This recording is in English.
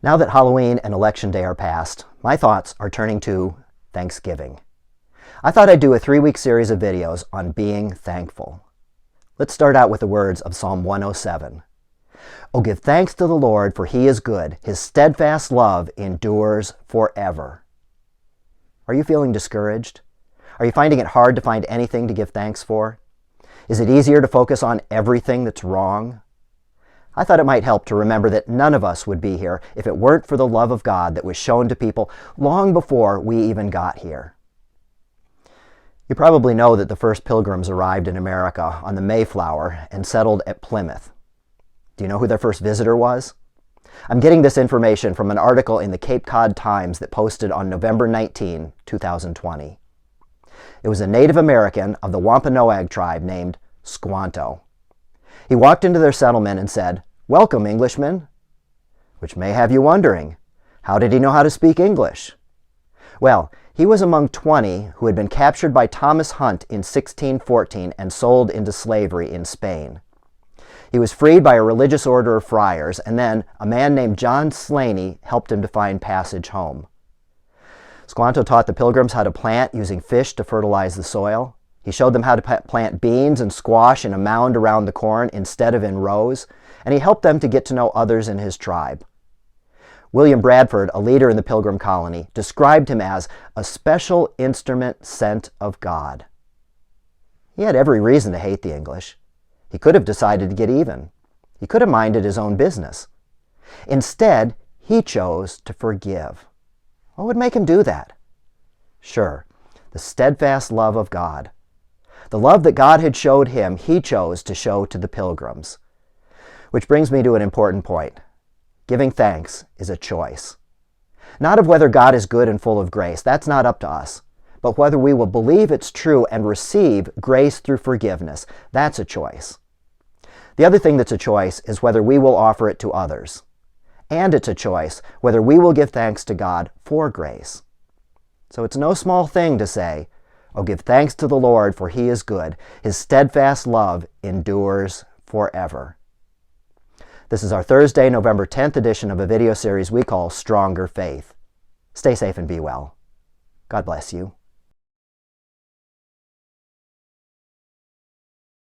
Now that Halloween and Election Day are past, my thoughts are turning to Thanksgiving. I thought I'd do a 3-week series of videos on being thankful. Let's start out with the words of Psalm 107. Oh, give thanks to the Lord, for He is good. His steadfast love endures forever. Are you feeling discouraged? Are you finding it hard to find anything to give thanks for? Is it easier to focus on everything that's wrong? I thought it might help to remember that none of us would be here if it weren't for the love of God that was shown to people long before we even got here. You probably know that the first pilgrims arrived in America on the Mayflower and settled at Plymouth. Do you know who their first visitor was? I'm getting this information from an article in the Cape Cod Times that posted on November 19, 2020. It was a Native American of the Wampanoag tribe named Squanto. He walked into their settlement and said, "Welcome, Englishmen," which may have you wondering, how did he know how to speak English? Well, he was among 20 who had been captured by Thomas Hunt in 1614 and sold into slavery in Spain. He was freed by a religious order of friars, and then a man named John Slaney helped him to find passage home. Squanto taught the pilgrims how to plant using fish to fertilize the soil. He showed them how to plant beans and squash in a mound around the corn instead of in rows, and he helped them to get to know others in his tribe. William Bradford, a leader in the Pilgrim colony, described him as a special instrument sent of God. He had every reason to hate the English. He could have decided to get even. He could have minded his own business. Instead, he chose to forgive. What would make him do that? Sure, the steadfast love of God. The love that God had showed him, he chose to show to the pilgrims. Which brings me to an important point. Giving thanks is a choice. Not of whether God is good and full of grace, that's not up to us, but whether we will believe it's true and receive grace through forgiveness, that's a choice. The other thing that's a choice is whether we will offer it to others. And it's a choice whether we will give thanks to God for grace. So it's no small thing to say, "Oh, give thanks to the Lord, for He is good. His steadfast love endures forever." This is our Thursday, November 10th edition of a video series we call Stronger Faith. Stay safe and be well. God bless you.